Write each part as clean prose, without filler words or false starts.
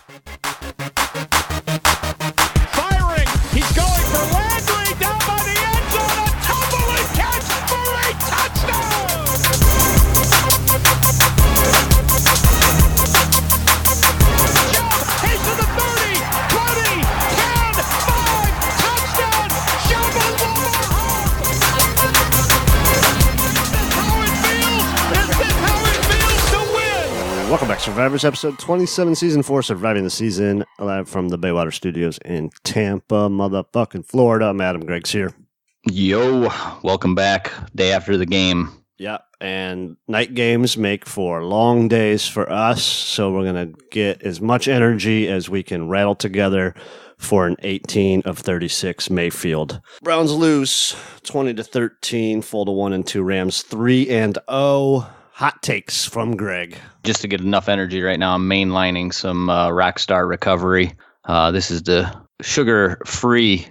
Firing. He's going for Landry down by the end zone. A tumbling catch for a touchdown. He's to the 30, 20, 10, 5, touchdown. Is this how it feels to win? Welcome back, Survivors, episode 27, season 4, Surviving the Season, live from the Baywater Studios in Tampa, motherfucking Florida. I'm Adam. Greg's here. Yo, welcome back. Day after the game. Yeah, and night games make for long days for us, so we're going to get as much energy as we can rattle together for an 18 of 36 Mayfield. Browns lose 20-13, fall to 1-2 Rams, 3-0. Hot takes from Greg. Just to get enough energy right now, I'm mainlining some Rockstar Recovery. This is the sugar-free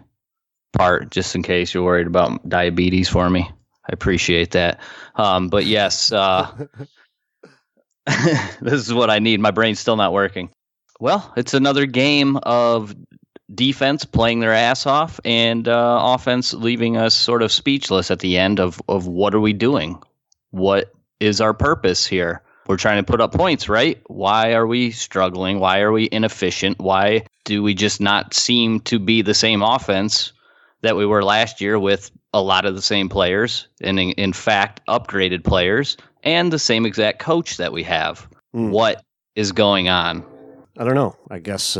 part, just in case you're worried about diabetes for me. I appreciate that. But yes, this is what I need. My brain's still not working. Well, it's another game of defense playing their ass off and offense leaving us sort of speechless at the end of what are we doing? What is our purpose here? We're trying to put up points, right? Why are we struggling? Why are we inefficient? Why do we just not seem to be the same offense that we were last year with a lot of the same players and in fact upgraded players and the same exact coach that we have? What is going on? I don't know. I guess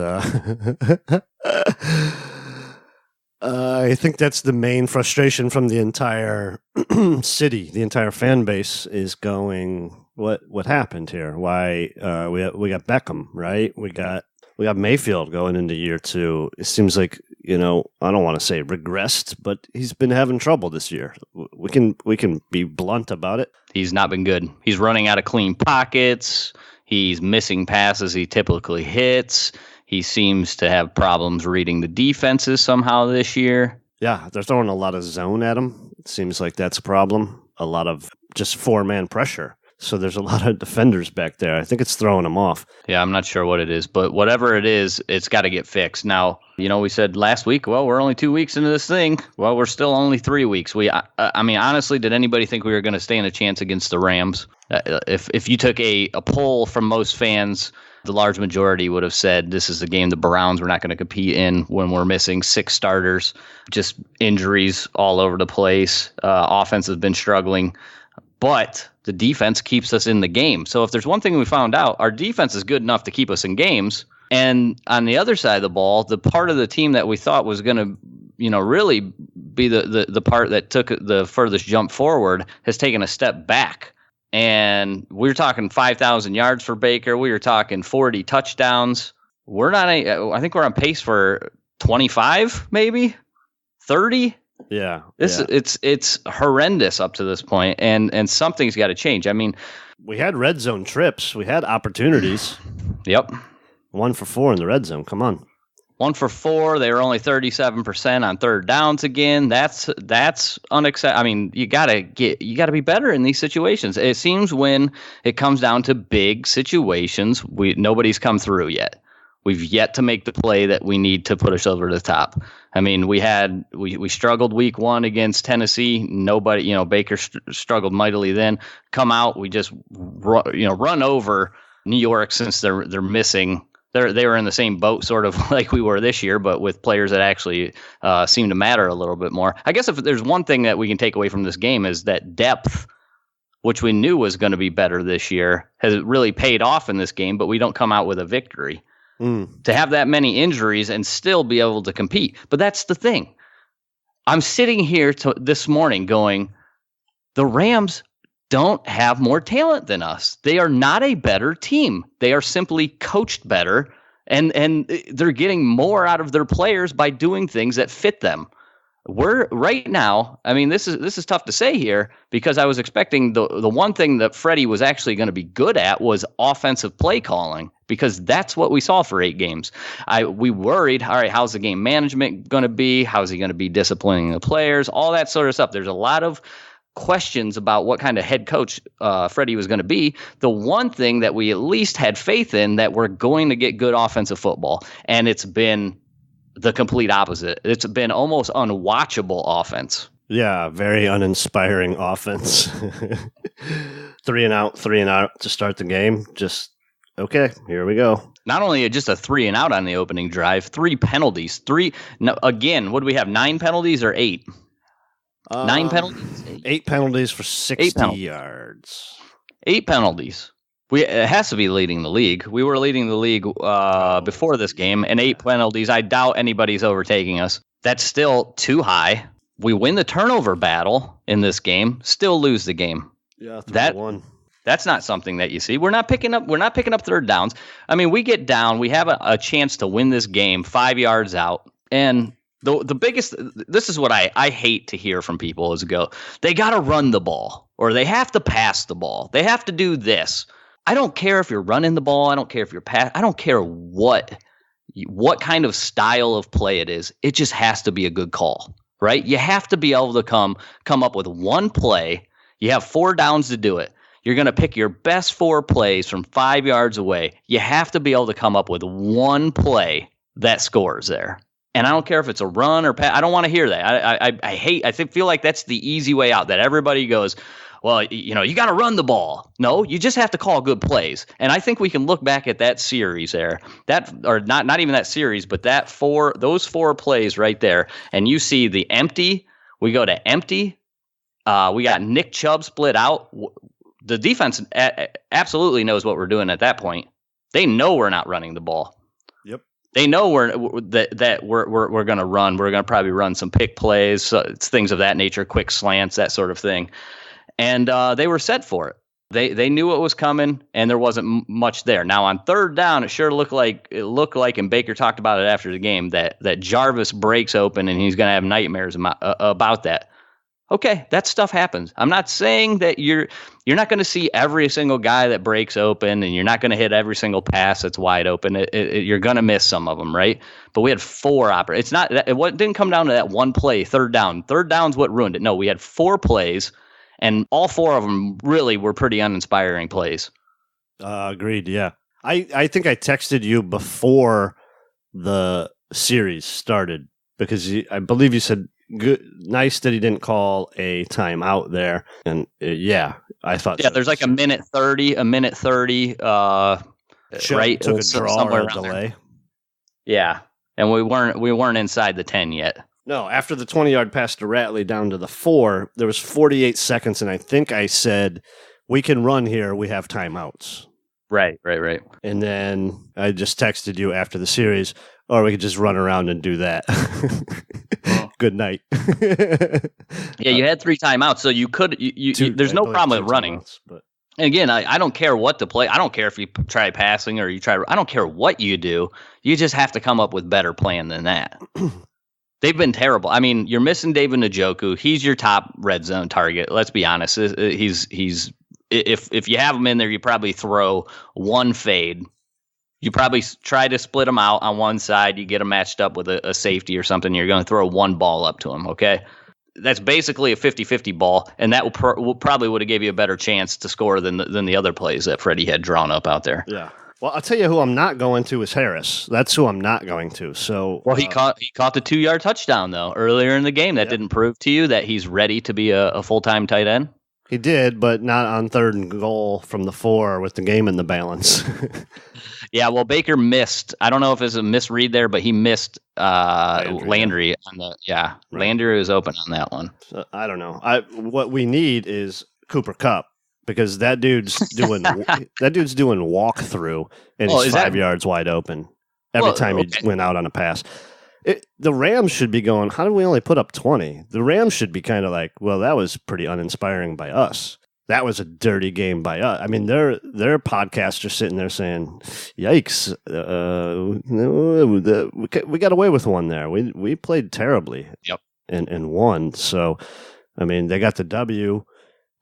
I think that's the main frustration from the entire city. The entire fan base is going, what happened here? Why we got Beckham, right? We got Mayfield going into year 2. It seems like, I don't want to say regressed, but he's been having trouble this year. We can be blunt about it. He's not been good. He's running out of clean pockets. He's missing passes he typically hits. He seems to have problems reading the defenses somehow this year. Yeah, they're throwing a lot of zone at him. It seems like that's a problem. A lot of just 4-man pressure. So there's a lot of defenders back there. I think it's throwing him off. Yeah, I'm not sure what it is, but whatever it is, it's got to get fixed. Now, we said last week, well, we're only 2 weeks into this thing. Well, we're still only 3 weeks. I mean, honestly, did anybody think we were going to stand a chance against the Rams? If you took a poll from most fans, the large majority would have said this is the game the Browns were not going to compete in when we're missing 6 starters, just injuries all over the place. Offense has been struggling, but the defense keeps us in the game. So if there's one thing we found out, our defense is good enough to keep us in games. And on the other side of the ball, the part of the team that we thought was going to, really be the part that took the furthest jump forward has taken a step back. And we were talking 5,000 yards for Baker. We were talking 40 touchdowns. I think we're on pace for 25, maybe 30. Yeah. It's horrendous up to this point, and something's got to change. I mean, we had red zone trips. We had opportunities. Yep. 1 for 4 in the red zone. Come on. 1 for 4. They were only 37% on third downs again. That's unacceptable. I mean, you gotta be better in these situations. It seems when it comes down to big situations, nobody's come through yet. We've yet to make the play that we need to put us over the top. I mean, we struggled week 1 against Tennessee. Nobody, Baker struggled mightily then. Come out, we just run over New York since they're missing. They were in the same boat, sort of like we were this year, but with players that actually seem to matter a little bit more. I guess if there's one thing that we can take away from this game is that depth, which we knew was going to be better this year, has really paid off in this game, but we don't come out with a victory. To have that many injuries and still be able to compete. But that's the thing. I'm sitting here this morning going, the Rams don't have more talent than us. They are not a better team. They are simply coached better, and they're getting more out of their players by doing things that fit them. We're right now, I mean, this is tough to say here because I was expecting the one thing that Freddie was actually going to be good at was offensive play calling, because that's what we saw for 8 games. We worried, all right, how's the game management going to be? How's he going to be disciplining the players? All that sort of stuff. There's a lot of questions about what kind of head coach Freddie was going to be, the one thing that we at least had faith in that we're going to get good offensive football. And it's been the complete opposite. It's been almost unwatchable offense. Yeah, very uninspiring offense. 3 and out to start the game. Just, okay, here we go. Not only just a 3 and out on the opening drive, 3 penalties. Again, what do we have, 9 penalties or 8? 9 penalties? 8 penalties for 60 yards. 8 penalties. It has to be leading the league. We were leading the league before this game, and 8 penalties. I doubt anybody's overtaking us. That's still too high. We win the turnover battle in this game, still lose the game. Yeah, 3-1. That's not something that you see. We're not picking up third downs. I mean, we get down. We have a chance to win this game 5 yards out. And the biggest, this is what I hate to hear from people is they got to run the ball or they have to pass the ball. They have to do this. I don't care if you're running the ball. I don't care if you're I don't care what kind of style of play it is. It just has to be a good call, right? You have to be able to come up with one play. You have 4 downs to do it. You're going to pick your best 4 plays from 5 yards away. You have to be able to come up with one play that scores there. And I don't care if it's a run or pass. I don't want to hear that. I feel like that's the easy way out, that everybody goes, well, you got to run the ball. No, you just have to call good plays. And I think we can look back at that series there, not even that series, but those 4 plays right there. And you see the empty, we go to empty. We got Nick Chubb split out. The defense absolutely knows what we're doing at that point. They know we're not running the ball. Yep. They know we're going to run. We're going to probably run some pick plays, things of that nature, quick slants, that sort of thing. And they were set for it. They knew what was coming, and there wasn't much there. Now on third down, it looked like, and Baker talked about it after the game, that Jarvis breaks open and he's going to have nightmares about that. Okay, that stuff happens. I'm not saying that you're not going to see every single guy that breaks open, and you're not going to hit every single pass that's wide open. You're going to miss some of them, right? But we had 4 It's not. It didn't come down to that one play, third down. Third down's what ruined it. No, we had 4 plays, and all 4 of them really were pretty uninspiring plays. Agreed. Yeah, I think I texted you before the series started because I believe you said, good, nice that he didn't call a timeout there, and I thought. Yeah, there's like a minute 30, right? Took a draw or a delay. There. Yeah, and we weren't inside the 10 yet. No, after the 20-yard pass to Ratley down to the 4, there was 48 seconds, and I think I said, "We can run here. We have timeouts." Right. And then I just texted you after the series, or we could just run around and do that. Good night. Yeah, you had 3 timeouts, so you could. There's no problem with running. But and again, I don't care what to play. I don't care if you try passing or you try. I don't care what you do. You just have to come up with better plan than that. They've been terrible. I mean, you're missing David Njoku. He's your top red zone target. Let's be honest. He's if you have him in there, you probably throw one fade. You probably try to split them out on one side. You get them matched up with a safety or something. You're going to throw one ball up to him, okay? That's basically a 50-50 ball, and that probably would have gave you a better chance to score than the other plays that Freddie had drawn up out there. Yeah. Well, I'll tell you who I'm not going to is Harris. That's who I'm not going to. So, well, he caught the 2-yard touchdown though earlier in the game. That didn't prove to you that he's ready to be a full-time tight end. He did, but not on 3rd and goal from the 4 with the game in the balance. Yeah, well, Baker missed. I don't know if it's a misread there, but he missed Landry on the. Yeah, right. Landry was open on that one. So, I don't know. What we need is Cooper Kupp, because that dude's doing walkthrough and he's 5 yards wide open every time he went out on a pass. The Rams should be going, how did we only put up 20? The Rams should be kind of like, well, that was pretty uninspiring by us. That was a dirty game by us. I mean, their podcasts are sitting there saying, yikes, we got away with one there. We played terribly. Yep. And won. So, I mean, they got the W.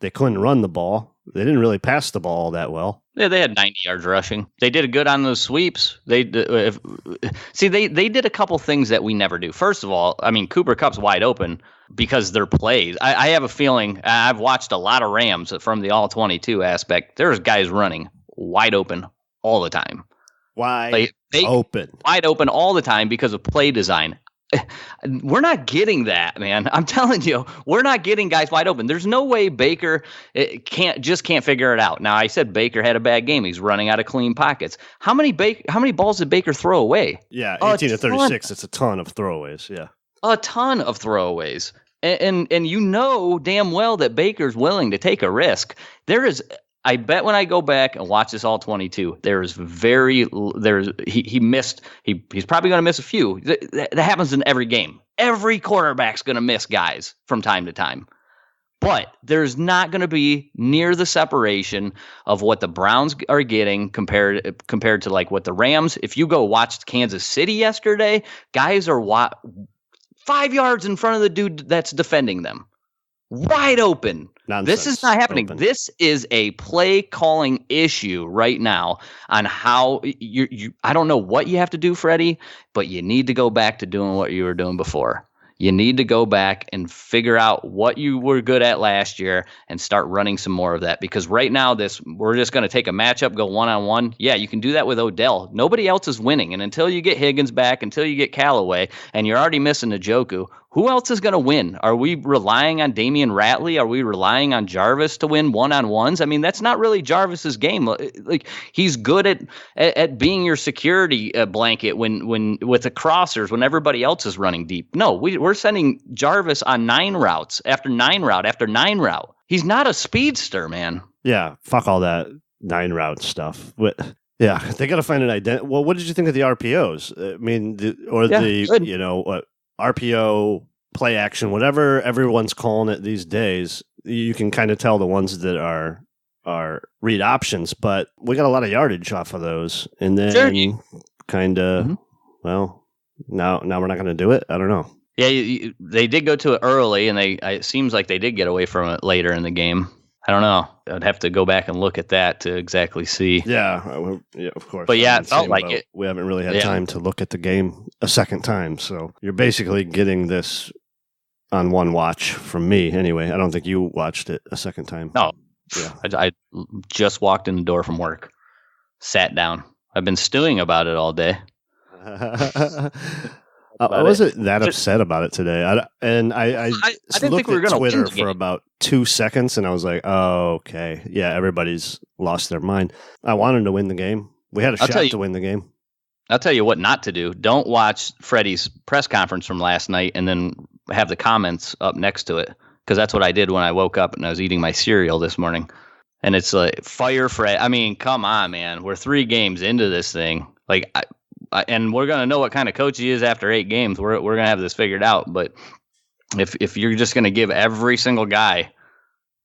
They couldn't run the ball. They didn't really pass the ball that well. Yeah, they had 90 yards rushing. They did good on those sweeps. They did a couple things that we never do. First of all, I mean, Cooper Kupp's wide open because their plays. I have a feeling, I've watched a lot of Rams from the all-22 aspect. There's guys running wide open all the time. Wide open all the time because of play design. We're not getting that, man. I'm telling you, we're not getting guys wide open. There's no way Baker can't figure it out. Now, I said Baker had a bad game. He's running out of clean pockets. How many balls did Baker throw away? Yeah, 18 to 36. It's a ton of throwaways. Yeah, a ton of throwaways. And you know damn well that Baker's willing to take a risk. I bet when I go back and watch this all 22, he missed. He's probably going to miss a few. That happens in every game. Every quarterback's going to miss guys from time to time. But there's not going to be near the separation of what the Browns are getting compared to like what the Rams. If you go watch Kansas City yesterday, guys are 5 yards in front of the dude that's defending them. Wide open. Nonsense. This is not happening. Open. This is a play calling issue right now on how I don't know what you have to do, Freddie, but you need to go back to doing what you were doing before. You need to go back and figure out what you were good at last year and start running some more of that. Because right now, we're just going to take a matchup, go one-on-one. Yeah, you can do that with Odell. Nobody else is winning. And until you get Higgins back, until you get Callaway, and you're already missing Njoku, who else is going to win? Are we relying on Damian Ratley? Are we relying on Jarvis to win one-on-ones? I mean, that's not really Jarvis's game. Like, he's good at being your security blanket when with the crossers when everybody else is running deep. No, we're sending Jarvis on 9 routes after 9 route after 9 route. He's not a speedster, man. Yeah, fuck all that 9 route stuff. Yeah, they got to find an identity. Well, what did you think of the RPOs? I mean, RPO, play action, whatever everyone's calling it these days, you can kind of tell the ones that are read options, but we got a lot of yardage off of those. And then kind of, well, now we're not going to do it. I don't know. Yeah, they did go to it early, and it seems like they did get away from it later in the game. I don't know. I'd have to go back and look at that to exactly see. Yeah, of course. But yeah, it felt like it. We haven't really had time to look at the game a second time, so you're basically getting this on one watch from me anyway. I don't think you watched it a second time. No. Yeah. I just walked in the door from work, sat down. I've been stewing about it all day. I wasn't that upset about it today. I didn't looked at Twitter for about 2 seconds, and I was like, oh, okay. Yeah, everybody's lost their mind. I wanted to win the game. We had a shot to win the game. I'll tell you what not to do. Don't watch Freddie's press conference from last night and then have the comments up next to it, because that's what I did when I woke up and I was eating my cereal this morning. And it's like, fire Fred. I mean, come on, man. We're 3 games into this thing. Like, and we're going to know what kind of coach he is after 8 games. We're going to have this figured out. But if you're just going to give every single guy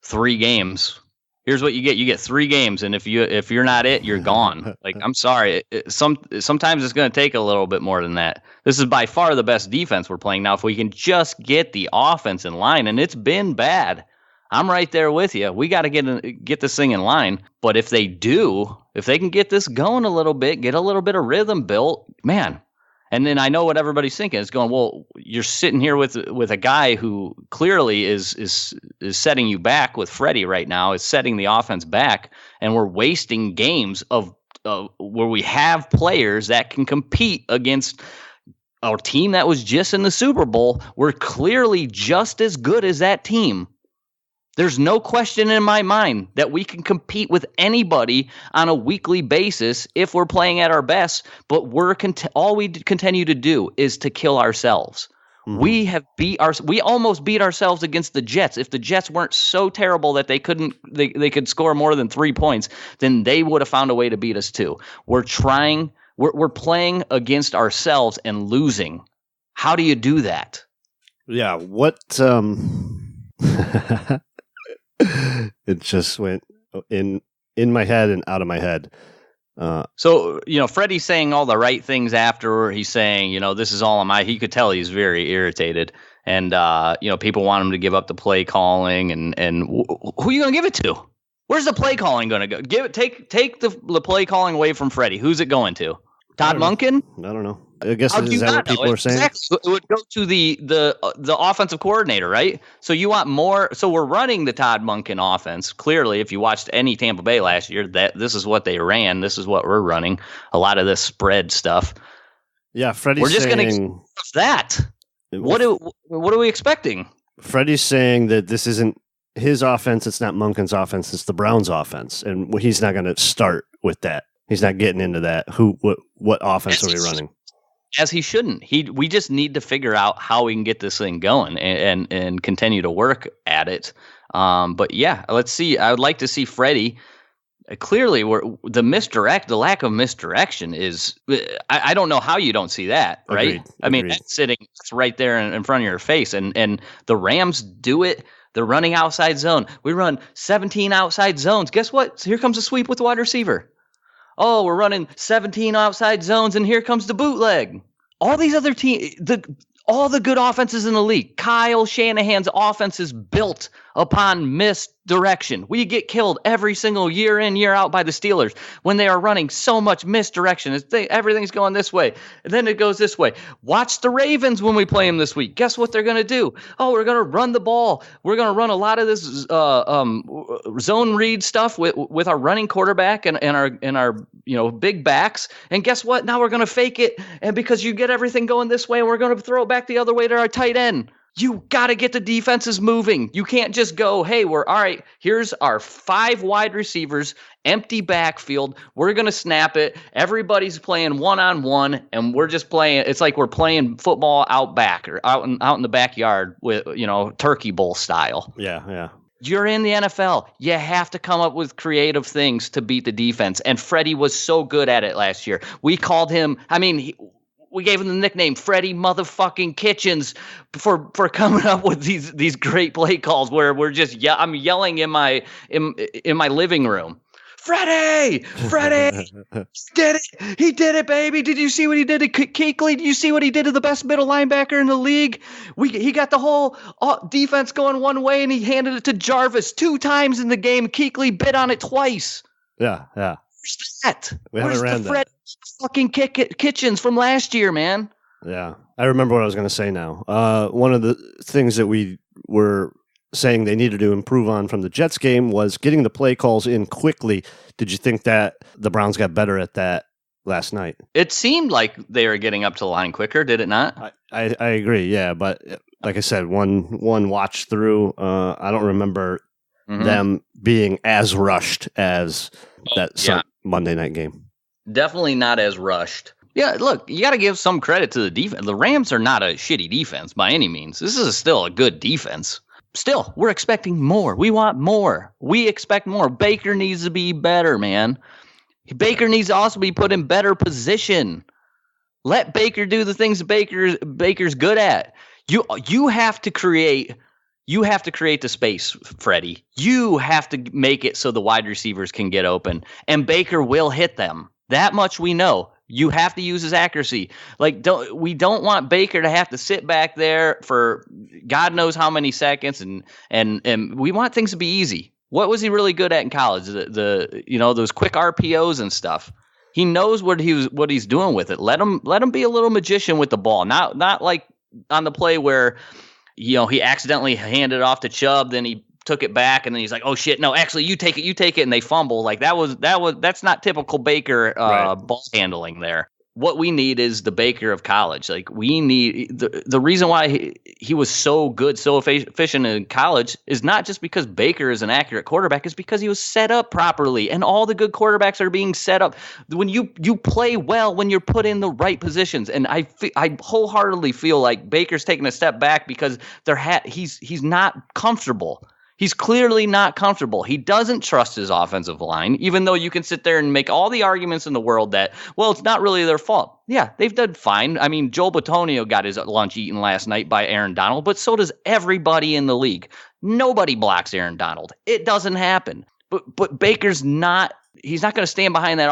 3 games, here's what you get. You get 3 games, and if you're not it, you're gone. Like, I'm sorry. Sometimes it's going to take a little bit more than that. This is by far the best defense we're playing now. If we can just get the offense in line, and it's been bad. I'm right there with you. We got to get this thing in line. But if they can get this going a little bit, get a little bit of rhythm built, man. And then I know what everybody's thinking. It's going, well, you're sitting here with a guy who clearly is setting you back with Freddie right now, is setting the offense back, and we're wasting games of where we have players that can compete against our team that was just in the Super Bowl. We're clearly just as good as that team. There's no question in my mind that we can compete with anybody on a weekly basis if we're playing at our best, but all we continue to do is to kill ourselves. Mm-hmm. We almost beat ourselves against the Jets. If the Jets weren't so terrible that they could score more than 3 points, then they would have found a way to beat us too. We're playing against ourselves and losing. How do you do that? Yeah, it just went in my head and out of my head. So, Freddie's saying all the right things after. He's saying, this is all on my. He could tell he's very irritated, and people want him to give up the play calling, and who are you going to give it to? Where's the play calling going to go? Take the play calling away from Freddie. Who's it going to? Todd Monken? I don't know. I guess How do is you that not what people know? are saying? Exactly. It would go to the offensive coordinator, right? So you want more. So we're running the Todd Monken offense. Clearly, if you watched any Tampa Bay last year, that this is what they ran. This is what we're running. A lot of this spread stuff. Yeah, Freddie's We're just going saying to that. What are we expecting? Freddie's saying that this isn't his offense. It's not Monken's offense. It's the Browns' offense, and he's not going to start with that. He's not getting into that. What offense are we running? As he shouldn't. We just need to figure out how we can get this thing going and continue to work at it. But yeah, let's see. I would like to see Freddie. Clearly, the lack of misdirection is. I don't know how you don't see that, right? Agreed. I mean, it's right there in front of your face, and the Rams do it. They're running outside zone. We run 17 outside zones. Guess what? Here comes a sweep with the wide receiver. Oh, we're running 17 outside zones, and here comes the bootleg. All these other teams, all the good offenses in the league. Kyle Shanahan's offense is built upon misdirection. We get killed every single year in, year out by the Steelers when they are running so much misdirection. Everything's going this way, and then it goes this way. Watch the Ravens when we play them this week. Guess what they're going to do? Oh, we're going to run the ball. We're going to run a lot of this zone read stuff with our running quarterback and our big backs. And guess what? Now we're going to fake it, and because you get everything going this way, and we're going to throw it back the other way to our tight end. You got to get the defenses moving. You can't just go, hey, we're all right. Here's our 5 wide receivers, empty backfield. We're going to snap it. Everybody's playing one-on-one, and we're just playing. It's like we're playing football out back or out in the backyard with, turkey bowl style. Yeah. You're in the NFL. You have to come up with creative things to beat the defense. And Freddie was so good at it last year. We called him, we gave him the nickname Freddie motherfucking Kitchens for coming up with these great play calls where we're just I'm yelling in my living room. Freddie did it. He did it, baby. Did you see what he did to Kuechly? Did you see what he did to the best middle linebacker in the league? He got the whole defense going one way, and he handed it to Jarvis 2 times in the game. Kuechly bit on it twice. Yeah. Where's that? We haven't ran the Fred fucking Kitchens from last year, man? Yeah, I remember what I was going to say now. One of the things that we were saying they needed to improve on from the Jets game was getting the play calls in quickly. Did you think that the Browns got better at that last night? It seemed like they were getting up to the line quicker, did it not? I agree, yeah. But like I said, one watch through, I don't remember them being as rushed as Monday night game. Definitely not as rushed. Yeah, look, you got to give some credit to the defense. The Rams are not a shitty defense by any means. This is still a good defense. Still, we're expecting more. We want more. We expect more. Baker needs to be better, man. Baker needs to also be put in better position. Let Baker do the things Baker's good at. You have to create the space, Freddie. You have to make it so the wide receivers can get open, and Baker will hit them. That much we know. You have to use his accuracy. We don't want Baker to have to sit back there for God knows how many seconds, and we want things to be easy. What was he really good at in college? Those quick RPOs and stuff. He knows what he's doing with it. Let him be a little magician with the ball. Not like on the play where he accidentally handed it off to Chubb, then he took it back, and then he's like, "Oh shit, no, actually, you take it," and they fumble. That's not typical Baker ball handling there. What we need is the Baker of college. We need the reason why he was so good, so efficient in college is not just because Baker is an accurate quarterback, it's because he was set up properly, and all the good quarterbacks are being set up. When you play well when you're put in the right positions, and I wholeheartedly feel like Baker's taking a step back because he's not comfortable. He's clearly not comfortable. He doesn't trust his offensive line, even though you can sit there and make all the arguments in the world that, well, it's not really their fault. Yeah, they've done fine. I mean, Joel Bitonio got his lunch eaten last night by Aaron Donald, but so does everybody in the league. Nobody blocks Aaron Donald. It doesn't happen. But Baker's not. He's not going to stand behind that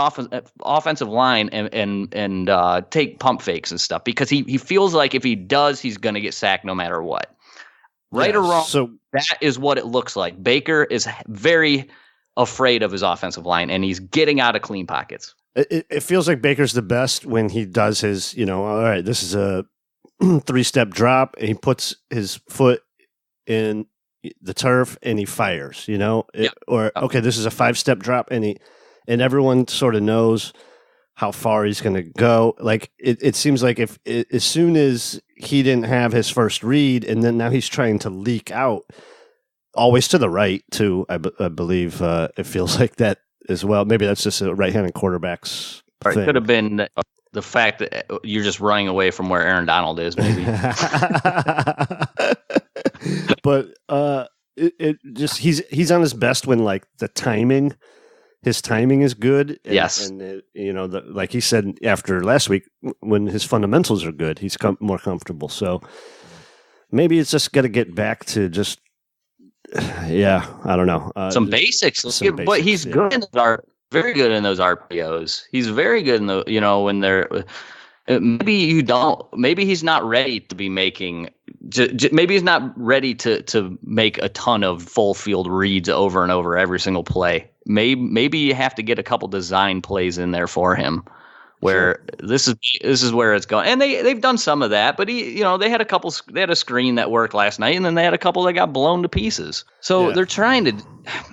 offensive line and take pump fakes and stuff because he feels like if he does, he's going to get sacked no matter what. Right or wrong, so that is what it looks like. Baker is very afraid of his offensive line, and he's getting out of clean pockets. It feels like Baker's the best when he does his, all right, this is a 3-step drop, and he puts his foot in the turf and he fires, okay, this is a 5-step drop, and everyone sort of knows how far he's going to go. Like it seems like as soon as he didn't have his first read, and then now he's trying to leak out, always to the right too. I believe it feels like that as well. Maybe that's just a right-handed quarterback's thing. It could have been the fact that you're just running away from where Aaron Donald is, maybe. But it just he's on his best when like his timing is good. And, yes, and like he said after last week, when his fundamentals are good, he's more comfortable. So maybe it's just got to get back to just. Yeah, I don't know. Some basics. But he's good in very good in those RPOs. He's very good in the when they're maybe he's not ready to be making maybe he's not ready to make a ton of full field reads over and over every single play. Maybe you have to get a couple design plays in there for him. Where this is where it's going, and they've done some of that, but they had a screen that worked last night, and then they had a couple that got blown to pieces. So they're trying to.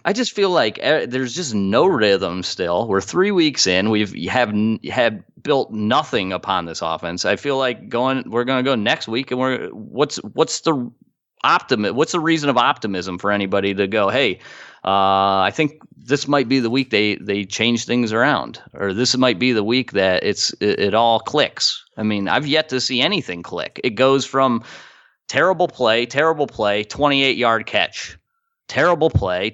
I just feel like there's just no rhythm still. We're 3 weeks in. We have built nothing upon this offense. I feel like we're going to go next week, and what's the reason of optimism for anybody to go, hey, I think this might be the week they change things around, or this might be the week that it all clicks. I mean, I've yet to see anything click. It goes from terrible play, 28-yard catch, terrible play,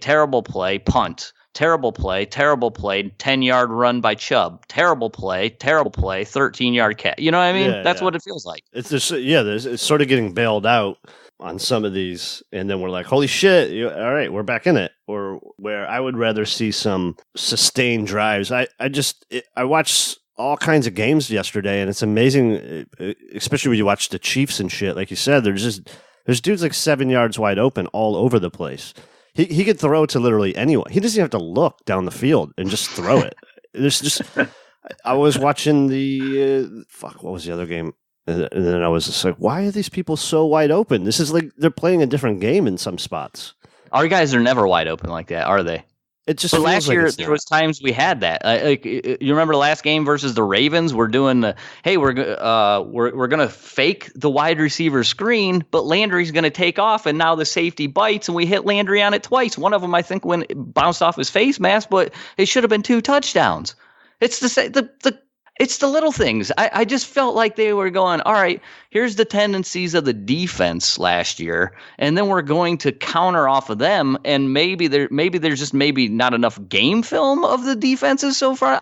punt, terrible play, 10-yard run by Chubb, terrible play, 13-yard catch. You know what I mean? That's what it feels like. It's just it's sort of getting bailed out on some of these, and then we're like, holy shit, all right, we're back in it. Or where I would rather see some sustained drives. I watched all kinds of games yesterday, and it's amazing, especially when you watch the Chiefs and shit. Like you said, there's dudes like 7 yards wide open all over the place. He could throw it to literally anyone. He doesn't even have to look down the field and just throw it. There's just I was watching what was the other game? And then I was just like, why are these people so wide open? This is like they're playing a different game in some spots. Our guys are never wide open like that, are they? It just feels last like year there was times we had that. You remember the last game versus the Ravens? We're doing we're gonna fake the wide receiver screen, but Landry's gonna take off, and now the safety bites, and we hit Landry on it twice. One of them, I think, when it bounced off his face mask, but it should have been 2 touchdowns. It's It's the little things. I just felt like they were going, all right, here's the tendencies of the defense last year, and then we're going to counter off of them, and maybe there's just not enough game film of the defenses so far.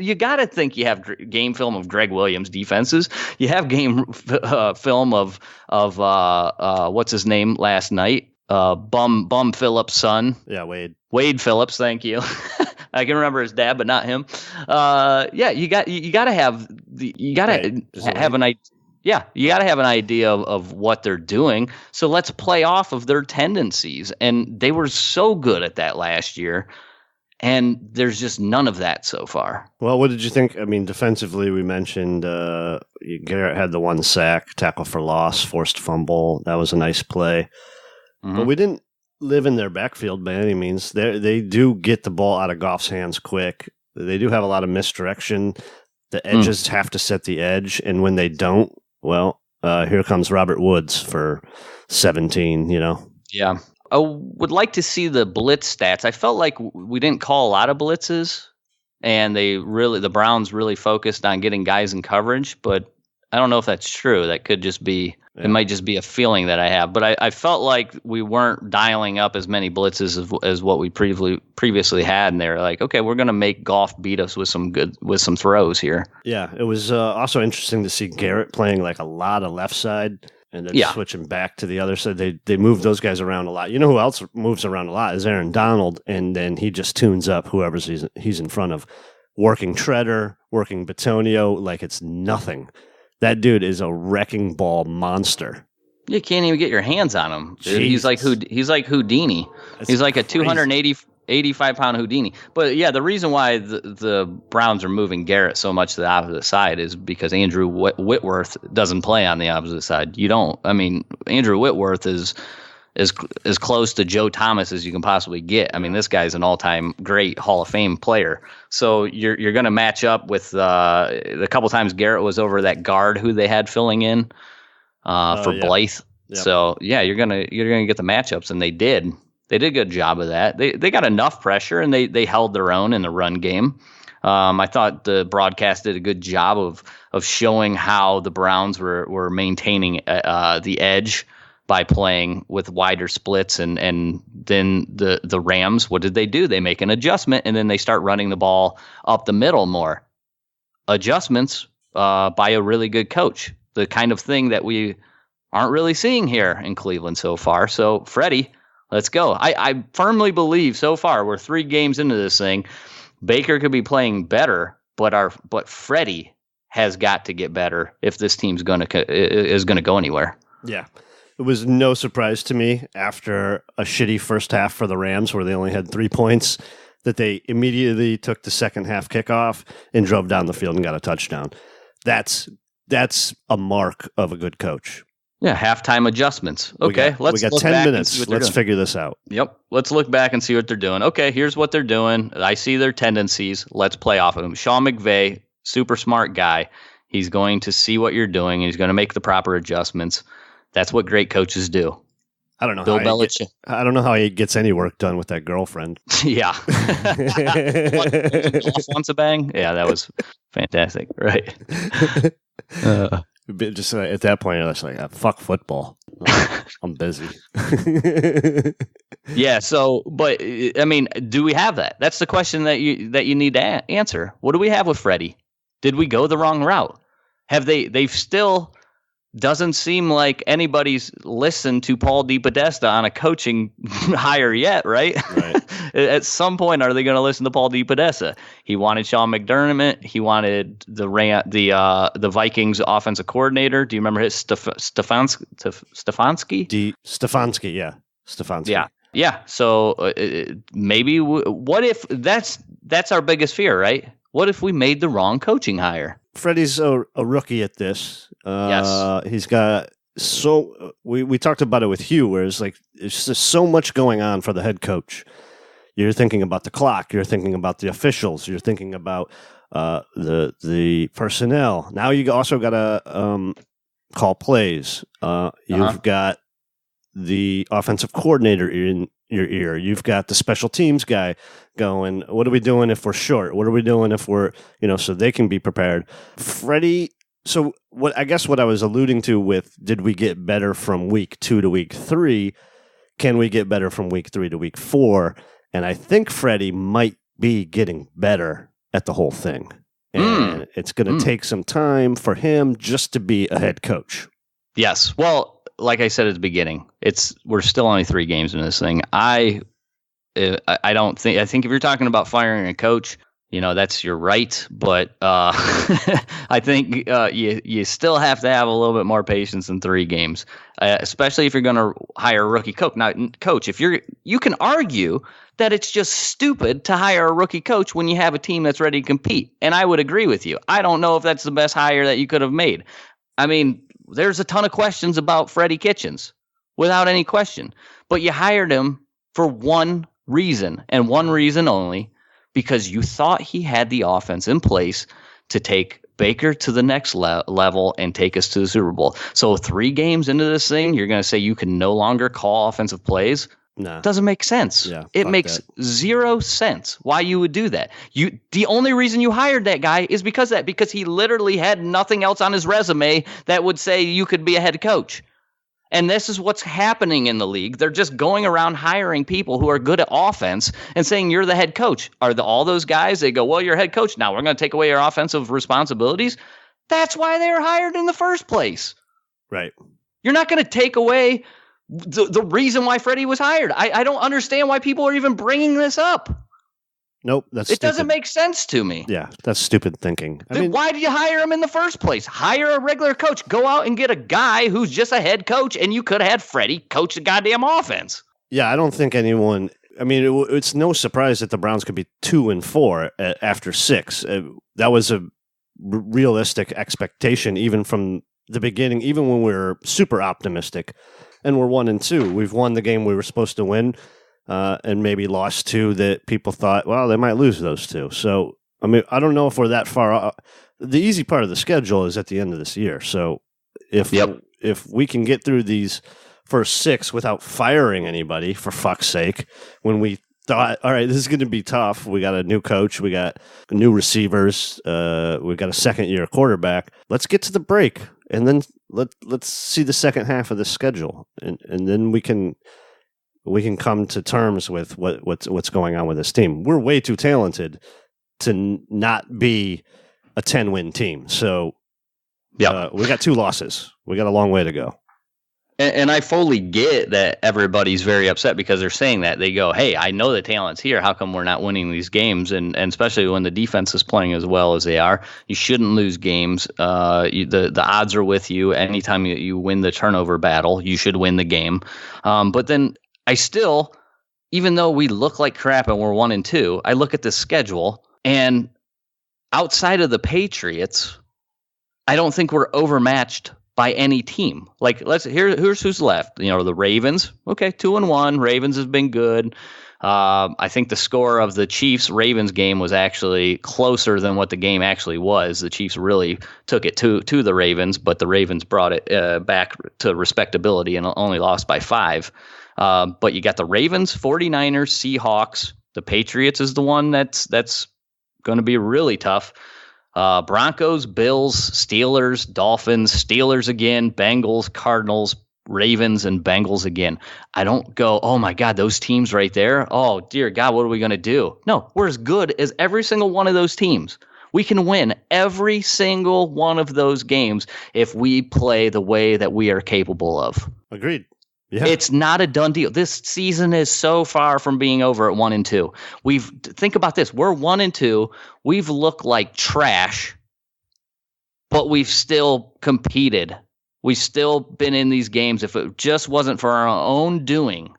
You got to think you have game film of Greg Williams defenses. You have game film of what's his name last night? Bum Phillips' son. Yeah, Wade Phillips, thank you. I can remember his dad, but not him. You got to have an idea. Yeah, you got to have an idea of what they're doing. So let's play off of their tendencies. And they were so good at that last year, and there's just none of that so far. Well, what did you think? I mean, defensively, we mentioned Garrett had the 1 sack, tackle for loss, forced fumble. That was a nice play. Mm-hmm. But we didn't live in their backfield by any means. They do get the ball out of Goff's hands quick. They do have a lot of misdirection. The edges have to set the edge, and when they don't, well, here comes Robert Woods for 17, Yeah. I would like to see the blitz stats. I felt like we didn't call a lot of blitzes, and the Browns really focused on getting guys in coverage, but I don't know if that's true. That could just be It might just be a feeling that I have, but I felt like we weren't dialing up as many blitzes as what we previously had, and they're like, okay, we're going to make Goff beat us with some throws here. Yeah, it was also interesting to see Garrett playing like a lot of left side and then switching back to the other side. They move those guys around a lot. You know who else moves around a lot is Aaron Donald, and then he just tunes up whoever he's in front of, working Treader, working Bitonio like it's nothing. That dude is a wrecking ball monster. You can't even get your hands on him. He's like Houdini. He's like a 280 85-pound Houdini. But yeah, the reason why the Browns are moving Garrett so much to the opposite side is because Andrew Whitworth doesn't play on the opposite side. Andrew Whitworth is as close to Joe Thomas as you can possibly get. I mean, this guy's an all-time great Hall of Fame player. So you're going to match up with the couple times Garrett was over that guard who they had filling in for Blythe. Yep. So yeah, you're gonna get the matchups, and they did. They did a good job of that. They got enough pressure, and they held their own in the run game. I thought the broadcast did a good job of showing how the Browns were maintaining the edge by playing with wider splits, and then the Rams, what did they do? They make an adjustment, and then they start running the ball up the middle more. Adjustments by a really good coach, the kind of thing that we aren't really seeing here in Cleveland so far. So Freddie, let's go. I firmly believe so far we're 3 games into this thing. Baker could be playing better, but Freddie has got to get better if this team's gonna go anywhere. Yeah. It was no surprise to me after a shitty first half for the Rams where they only had 3 points that they immediately took the second half kickoff and drove down the field and got a touchdown. That's a mark of a good coach. Yeah, halftime adjustments. Okay, we got 10 minutes. Let's figure this out. Yep, let's look back and see what they're doing. Okay, here's what they're doing. I see their tendencies. Let's play off of them. Sean McVay, super smart guy. He's going to see what you're doing, and he's going to make the proper adjustments. That's what great coaches do. I don't know. Bill Belichick. I don't know how he gets any work done with that girlfriend. Yeah. Once a bang. Yeah, that was fantastic. Right. Just at that point, I was like, "Fuck football. I'm busy." Yeah. So, but I mean, do we have that? That's the question that you need to answer. What do we have with Freddie? Did we go the wrong route? Have they've still? Doesn't seem like anybody's listened to Paul DePodesta on a coaching hire yet, right? At some point, are they going to listen to Paul DePodesta? He wanted Sean McDermott. He wanted the Vikings offensive coordinator. Do you remember his Stefanski? Stefanski, yeah. Stefanski. Yeah. So maybe what if that's our biggest fear, right? What if we made the wrong coaching hire? Freddie's a rookie at this. Yes. He's got we talked about it with Hugh, where it's like there's just so much going on for the head coach. You're thinking about the clock. You're thinking about the officials. You're thinking about the personnel. Now you also got to call plays. You've got the offensive coordinator in your ear. You've got the special teams guy going, what are we doing if we're short? What are we doing if we're, so they can be prepared. Freddie, so what I was alluding to with, did we get better from week 2 to week 3? Can we get better from week 3 to week 4? And I think Freddie might be getting better at the whole thing. And it's going to take some time for him just to be a head coach. Yes. Well, like I said at the beginning, we're still only 3 games in this thing. I think if you're talking about firing a coach, that's your right. But I think you still have to have a little bit more patience than 3 games, especially if you're going to hire a rookie coach. Now, coach, you can argue that it's just stupid to hire a rookie coach when you have a team that's ready to compete. And I would agree with you. I don't know if that's the best hire that you could have made. I mean, there's a ton of questions about Freddie Kitchens, without any question. But you hired him for one reason, and one reason only, because you thought he had the offense in place to take Baker to the next level and take us to the Super Bowl. So 3 games into this thing, you're going to say you can no longer call offensive plays? No. Doesn't make sense. Yeah, it makes zero sense why you would do that. The only reason you hired that guy is because he literally had nothing else on his resume that would say you could be a head coach. And this is what's happening in the league. They're just going around hiring people who are good at offense and saying you're the head coach. Are all those guys? They go, well, you're head coach. Now we're going to take away your offensive responsibilities. That's why they were hired in the first place. Right. You're not going to take away the reason why Freddie was hired. I don't understand why people are even bringing this up. Nope, it doesn't make sense to me. Yeah, that's stupid thinking. Why did you hire him in the first place? Hire a regular coach. Go out and get a guy who's just a head coach, and you could have had Freddie coach the goddamn offense. Yeah, I don't think anyone I mean, it's no surprise that the Browns could be 2-4 after 6. That was a realistic expectation, even from the beginning, even when we were super optimistic. And we're 1-2. We've won the game we were supposed to win, and maybe lost 2 that people thought, well, they might lose those 2. So, I mean, I don't know if we're that far off. The easy part of the schedule is at the end of this year. So if we can get through these first 6 without firing anybody, for fuck's sake, when we thought, all right, this is going to be tough. We got a new coach. We got new receivers. We got a second-year quarterback. Let's get to the break, and then let's see the second half of the schedule, and then we can come to terms with what's going on with this team. We're way too talented to not be a 10-win team. So we got 2 losses. We got a long way to go. And I fully get that everybody's very upset because they're saying that. They go, hey, I know the talent's here. How come we're not winning these games? And especially when the defense is playing as well as they are, you shouldn't lose games. The odds are with you. Anytime you win the turnover battle, you should win the game. But then I still, even though we look like crap and we're 1-2, I look at the schedule, and outside of the Patriots, I don't think we're overmatched by any team. Like, here's who's left. You know, the Ravens. Okay, 2-1. Ravens has been good. I think the score of the Chiefs-Ravens game was actually closer than what the game actually was. The Chiefs really took it to the Ravens, but the Ravens brought it back to respectability and only lost by 5. But you got the Ravens, 49ers, Seahawks. The Patriots is the one that's going to be really tough. Broncos, Bills, Steelers, Dolphins, Steelers again, Bengals, Cardinals, Ravens, and Bengals again. I don't go, oh my God, those teams right there. Oh dear God, what are we going to do? No, we're as good as every single one of those teams. We can win every single one of those games if we play the way that we are capable of. Agreed. Yeah. It's not a done deal. This season is so far from being over at 1-2. Think about this. We're 1-2. We've looked like trash, but we've still competed. We've still been in these games. If it just wasn't for our own doing,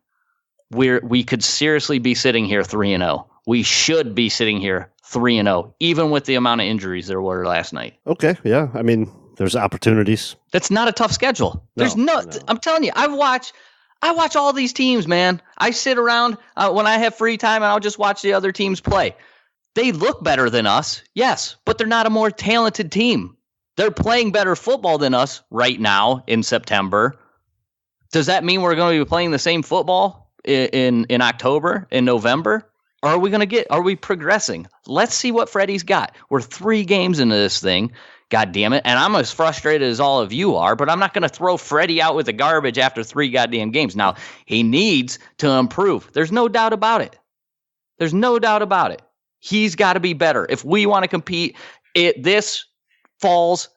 we could seriously be sitting here 3-0. We should be sitting here 3-0, even with the amount of injuries there were last night. Okay. Yeah. I mean, there's opportunities. That's not a tough schedule. There's no. I'm telling you, I watch all these teams, man. I sit around when I have free time and I'll just watch the other teams play. They look better than us, yes, but they're not a more talented team. They're playing better football than us right now in September. Does that mean we're going to be playing the same football in October, in November? Or are we progressing? Let's see what Freddie's got. We're 3 games into this thing. God damn it. And I'm as frustrated as all of you are, but I'm not going to throw Freddie out with the garbage after 3 goddamn games. Now, he needs to improve. There's no doubt about it. There's no doubt about it. He's got to be better. If we want to compete, this falls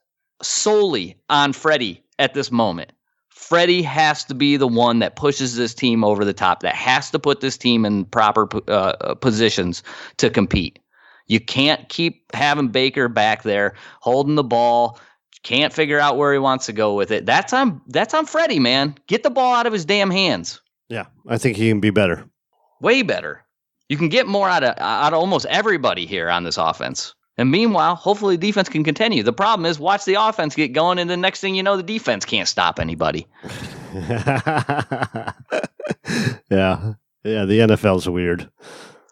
solely on Freddie at this moment. Freddie has to be the one that pushes this team over the top, that has to put this team in proper positions to compete. You can't keep having Baker back there holding the ball, can't figure out where he wants to go with it. That's on Freddie, man. Get the ball out of his damn hands. Yeah, I think he can be better. Way better. You can get more out of almost everybody here on this offense. And meanwhile, hopefully the defense can continue. The problem is watch the offense get going, and the next thing you know, the defense can't stop anybody. Yeah, the NFL's weird.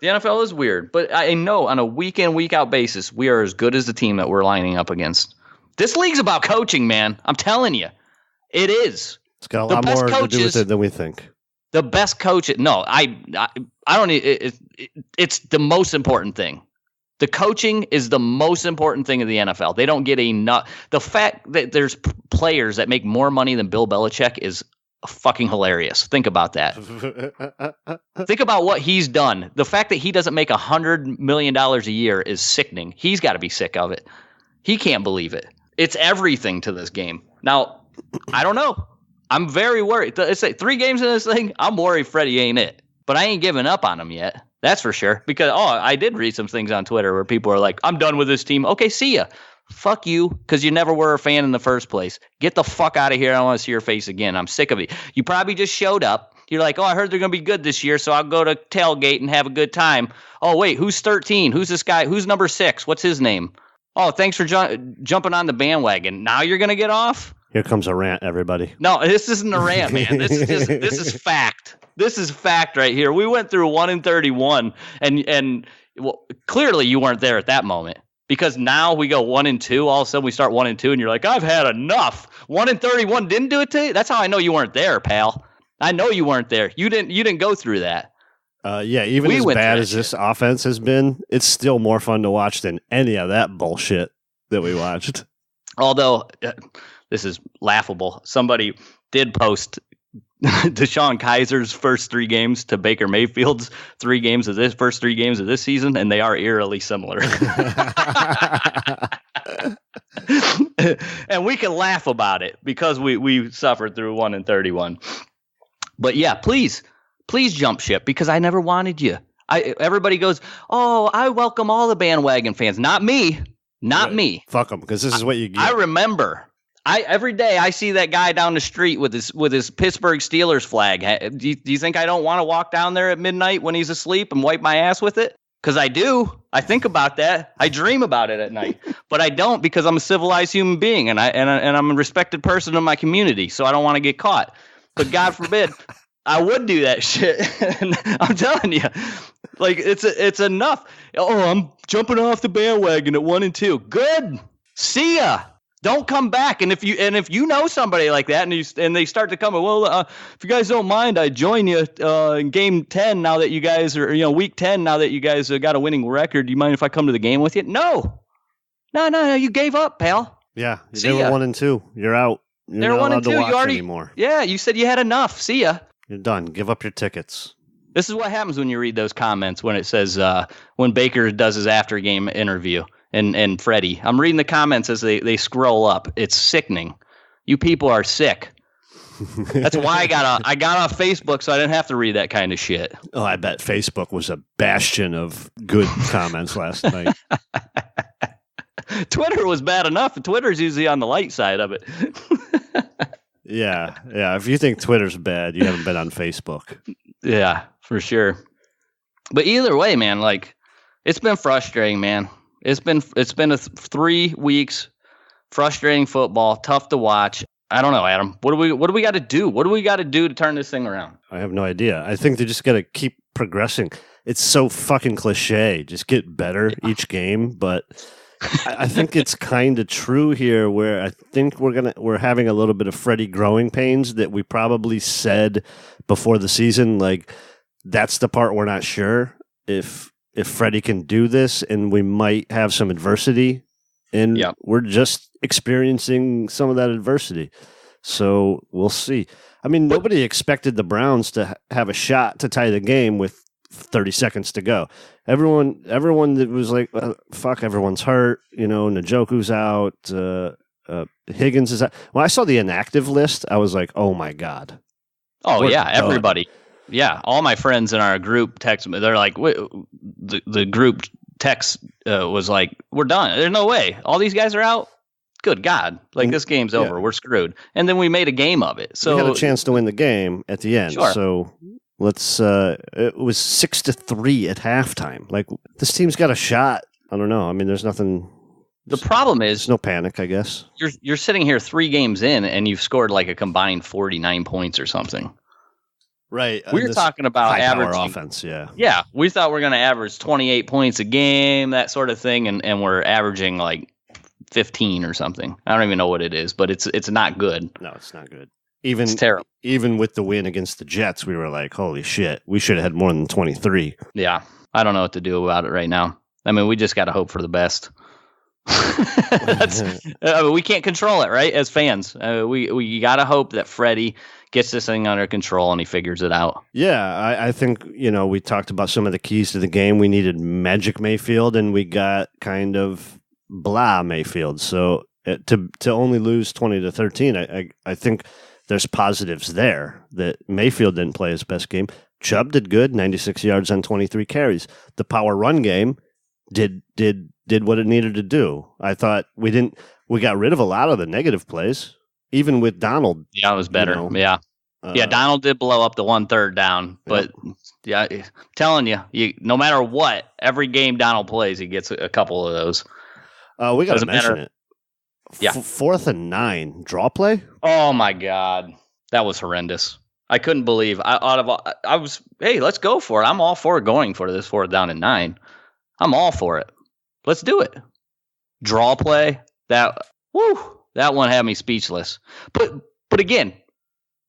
The NFL is weird, but I know on a week-in, week-out basis, we are as good as the team that we're lining up against. This league's about coaching, man. I'm telling you. It is. It's got a lot more to do with it than we think. The best coach. No, I don't. It's the most important thing. The coaching is the most important thing in the NFL. They don't get enough. The fact that there's players that make more money than Bill Belichick is fucking hilarious. Think about that. Think about what he's done. The fact that he doesn't make $100 million a year is sickening. He's got to be sick of it. He can't believe it. It's everything to this game. Now, I don't know. I'm very worried. It's like 3 games in this thing. I'm worried Freddie ain't it. But I ain't giving up on him yet. That's for sure. Because, I did read some things on Twitter where people are like, I'm done with this team. Okay, see ya. fuck you, because you never were a fan in the first place. Get the fuck out of here. I don't want to see your face again. I'm sick of it. You probably just showed up. You're like, oh, I heard they're going to be good this year, so I'll go to tailgate and have a good time. Oh, wait, who's 13? Who's this guy? Who's number 6? What's his name? Oh, thanks for jumping on the bandwagon. Now you're going to get off? Here comes a rant, everybody. No, this isn't a rant, man. This is fact. This is fact right here. We went through 1-31, and well, clearly you weren't there at that moment. Because now we go 1-2. All of a sudden we start 1-2, and you're like, I've had enough. 1-31 didn't do it to you. That's how I know you weren't there, pal. I know you weren't there. You didn't go through that. Yeah, even as bad as this offense has been, it's still more fun to watch than any of that bullshit that we watched. Although this is laughable. Somebody did post DeShone Kaiser's first 3 games to Baker Mayfield's first 3 games of this season, and they are eerily similar. And we can laugh about it because we suffered through 1-31. But yeah, please jump ship, because I never wanted you. Everybody goes, oh, I welcome all the bandwagon fans. Not me. Not me. Fuck them, because this is what you get. I remember. Every day I see that guy down the street with his Pittsburgh Steelers flag. Do you think I don't want to walk down there at midnight when he's asleep and wipe my ass with it? Because I do. I think about that. I dream about it at night, but I don't, because I'm a civilized human being and I'm a respected person in my community. So I don't want to get caught. But God forbid, I would do that shit. And I'm telling you, like it's enough. Oh, I'm jumping off the bandwagon at 1-2. Good. See ya. Don't come back. And if you know somebody like that and they start to come, well, if you guys don't mind, I join you in game 10 now that you guys are, week 10 now that you guys got a winning record. Do you mind if I come to the game with you? No, you gave up, pal. Yeah, they were 1-2. You're out. You're not allowed to watch anymore. Yeah, you said you had enough. See ya. You're done. Give up your tickets. This is what happens when you read those comments when it says when Baker does his after game interview. And Freddie, I'm reading the comments as they scroll up. It's sickening. You people are sick. That's why I got off Facebook, so I didn't have to read that kind of shit. Oh, I bet Facebook was a bastion of good comments last night. Twitter was bad enough. Twitter's usually on the light side of it. Yeah. If you think Twitter's bad, you haven't been on Facebook. Yeah, for sure. But either way, man, like, it's been frustrating, man. It's been 3 weeks, frustrating football, tough to watch. I don't know, Adam. What do we got to do? What do we got to do to turn this thing around? I have no idea. I think they just got to keep progressing. It's so fucking cliche. Just get better each game, but I think it's kind of true here, where I think we're having a little bit of Freddie growing pains that we probably said before the season. Like, that's the part we're not sure if Freddie can do this, and we might have some adversity, and we're just experiencing some of that adversity. So we'll see. I mean, nobody expected the Browns to have a shot to tie the game with 30 seconds to go. Everyone that was like, fuck, everyone's hurt. Njoku's out. Higgins is out. When I saw the inactive list, I was like, oh my God. Oh, yeah, everybody. Yeah, all my friends in our group text me. They're like, the group text was like, we're done. There's no way. All these guys are out? Good God. Like, this game's over. Yeah. We're screwed. And then we made a game of it. So we had a chance to win the game at the end. Sure. So let's it was 6-3 at halftime. Like, this team's got a shot. I don't know. I mean, there's nothing. The problem is, there's no panic, I guess. You're sitting here 3 games in and you've scored like a combined 49 points or something. Right. We were talking about averaging offense, yeah. Yeah, we thought we were going to average 28 points a game, that sort of thing, and we're averaging like 15 or something. I don't even know what it is, but it's not good. No, it's not good. It's terrible. Even with the win against the Jets, we were like, holy shit, we should have had more than 23. Yeah, I don't know what to do about it right now. I mean, we just got to hope for the best. We can't control it, right? As fans, we got to hope that Freddie gets this thing under control and he figures it out. Yeah, I think, we talked about some of the keys to the game. We needed Magic Mayfield, and we got kind of blah Mayfield. So to only lose 20-13, I think there's positives there that Mayfield didn't play his best game. Chubb did good, 96 yards on 23 carries. The power run game, did what it needed to do. I thought we got rid of a lot of the negative plays, even with Donald. Yeah, it was better. Yeah, Donald did blow up the 1 3rd down, but yeah, telling you, no matter what, every game Donald plays, he gets a couple of those. We got to mention it. Yeah, 4th and 9 draw play. Oh my God, that was horrendous. I couldn't believe. I was, hey, let's go for it. I'm all for going for this 4th down and 9. I'm all for it. Let's do it. Draw play. That one had me speechless. But again,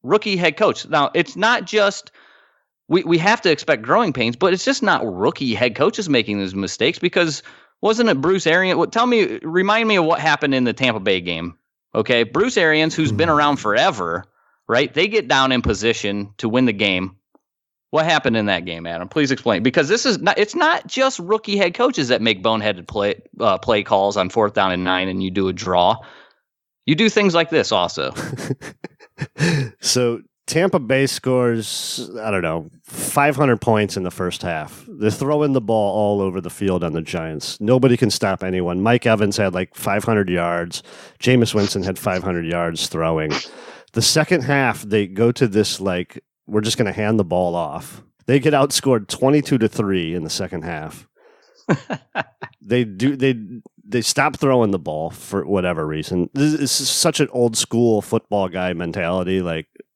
rookie head coach. Now, it's not just we have to expect growing pains, but it's just not rookie head coaches making those mistakes, because wasn't it Bruce Arians? Remind me of what happened in the Tampa Bay game. Okay, Bruce Arians, who's been around forever, right? They get down in position to win the game. What happened in that game, Adam? Please explain. Because it's not just rookie head coaches that make boneheaded play calls on 4th down and 9 and you do a draw. You do things like this also. So Tampa Bay scores, 500 points in the first half. They're throwing the ball all over the field on the Giants. Nobody can stop anyone. Mike Evans had 500 yards. Jameis Winston had 500 yards throwing. The second half, they go to this we're just going to hand the ball off. They get outscored 22-3 in the second half. They stop throwing the ball for whatever reason. This is such an old school football guy mentality.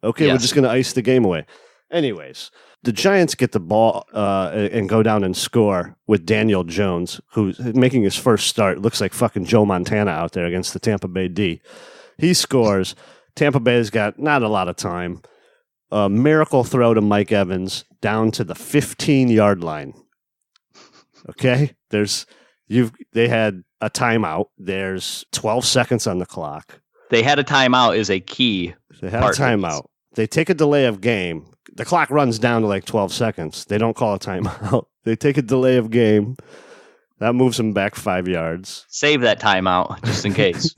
Okay, We're just going to ice the game away. Anyways, the Giants get the ball and go down and score with Daniel Jones, who's making his first start. Looks like fucking Joe Montana out there against the Tampa Bay D. He scores. Tampa Bay's got not a lot of time. A miracle throw to Mike Evans down to the 15-yard line. Okay? They had a timeout. There's 12 seconds on the clock. They had a timeout is a key. They had a timeout. They take a delay of game. The clock runs down to 12 seconds. They don't call a timeout. They take a delay of game. That moves them back 5 yards. Save that timeout just in case.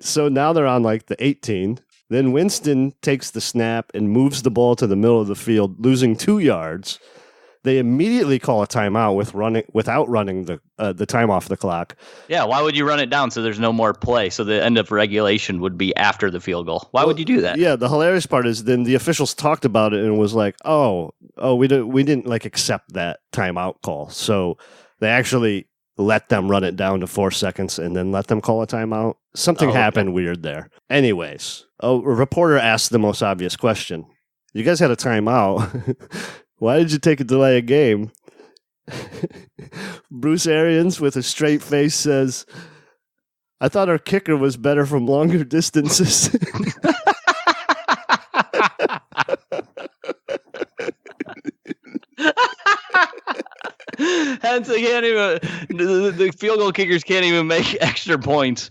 So now they're on the 18. Then Winston takes the snap and moves the ball to the middle of the field, losing 2 yards. They immediately call a timeout without running the time off the clock. Yeah, why would you run it down so there's no more play? So the end of regulation would be after the field goal. Why would you do that? Yeah, the hilarious part is then the officials talked about it and was like, we didn't accept that timeout call. So they actually let them run it down to 4 seconds and then let them call a timeout. Something happened weird there. Anyways, a reporter asked the most obvious question. You guys had a timeout. Why did you take a delay of game? Bruce Arians, with a straight face, says, I thought our kicker was better from longer distances. Hence, they can't even, the field goal kickers can't even make extra points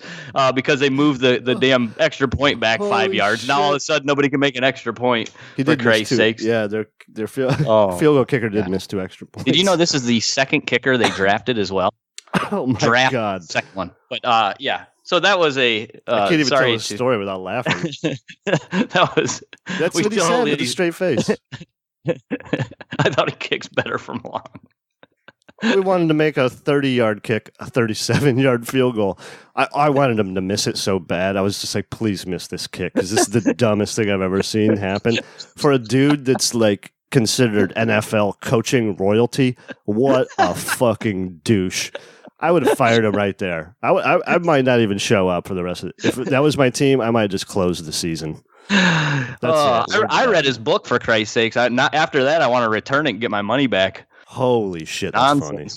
because they moved the damn extra point back 5 yards. Shit. Now all of a sudden nobody can make an extra point. For Christ's sakes. Yeah, their field goal kicker did miss 2 extra points. Did you know this is the second kicker they drafted as well? Oh my God! Second one, but yeah. So that was a. I can't even tell a story without laughing. That's what he said with a straight face. I thought he kicks better from long. We wanted to make a 30-yard kick, a 37-yard field goal. I wanted him to miss it so bad. I was just like, please miss this kick, because this is the dumbest thing I've ever seen happen. For a dude that's considered NFL coaching royalty, what a fucking douche. I would have fired him right there. I might not even show up for the rest of it. If that was my team, I might just close the season. I read his book, for Christ's sakes. Not after that, I want to return it and get my money back. Holy shit, that's funny.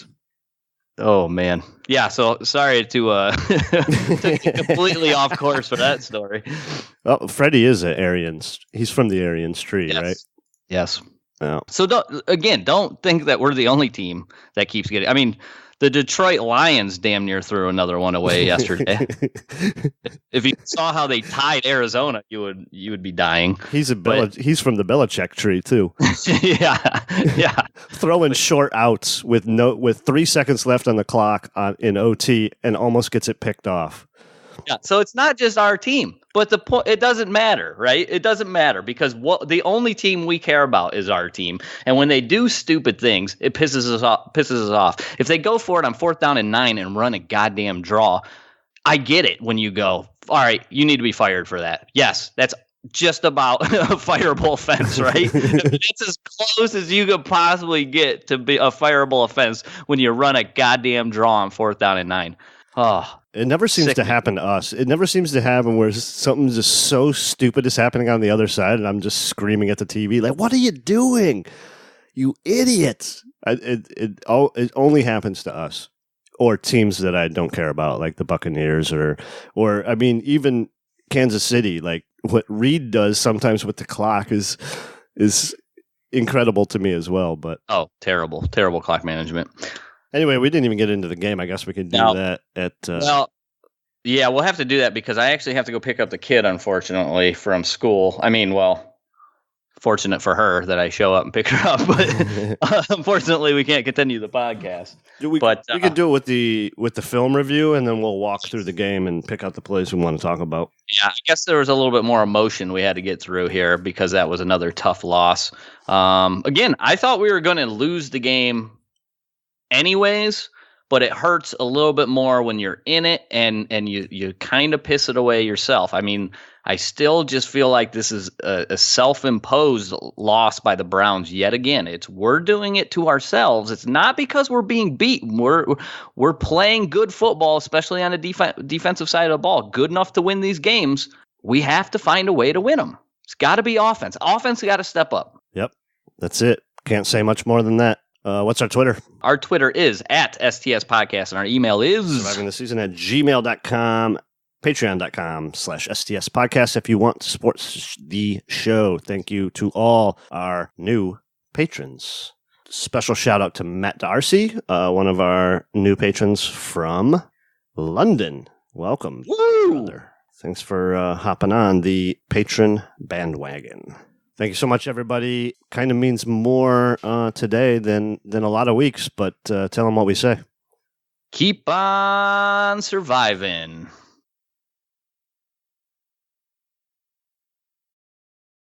Oh, man. Yeah, so sorry to take you completely off course for that story. Oh, Freddie is an Arians. He's from the Arians tree, right? Yes. Oh. So, don't think that we're the only team that keeps getting... I mean, the Detroit Lions damn near threw another one away yesterday. If you saw how they tied Arizona, you would be dying. He's he's from the Belichick tree too. yeah. Throwing short outs with 3 seconds left on the clock in OT and almost gets it picked off. Yeah, so it's not just our team, but the point, it doesn't matter, right? It doesn't matter because the only team we care about is our team. And when they do stupid things, it pisses us off. If they go for it on 4th down and 9 and run a goddamn draw, I get it when you go, all right, you need to be fired for that. Yes, that's just about a fireable offense, right? It's as close as you could possibly get to be a fireable offense when you run a goddamn draw on 4th down and 9. Oh, it never seems to happen to us. It never seems to happen where something just so stupid is happening on the other side, and I'm just screaming at the TV like, "What are you doing, you idiots!" It only happens to us or teams that I don't care about, like the Buccaneers or I mean, even Kansas City. Like what Reed does sometimes with the clock is incredible to me as well. But terrible clock management. Anyway, we didn't even get into the game. I guess we could do that at. Yeah, we'll have to do that because I actually have to go pick up the kid, unfortunately, from school. I mean, fortunate for her that I show up and pick her up, but unfortunately, we can't continue the podcast. We could do it with the film review, and then we'll walk through the game and pick out the plays we want to talk about. Yeah, I guess there was a little bit more emotion we had to get through here because that was another tough loss. Again, I thought we were going to lose the game anyways, but it hurts a little bit more when you're in it and you kind of piss it away yourself. I mean, I still just feel like this is a self-imposed loss by the Browns yet again. We're doing it to ourselves. It's not because we're being beaten. We're playing good football, especially on the defensive side of the ball. Good enough to win these games. We have to find a way to win them. It's got to be offense. Offense got to step up. Yep, that's it. Can't say much more than that. What's our Twitter? Our Twitter is @STS Podcast, and our email is survivingtheseason@gmail.com, patreon.com/STS Podcast if you want to support the show. Thank you to all our new patrons. Special shout out to Matt Darcy, one of our new patrons from London. Welcome, brother. Thanks for hopping on the patron bandwagon. Thank you so much, everybody. Kind of means more today than a lot of weeks, but tell them what we say. Keep on surviving.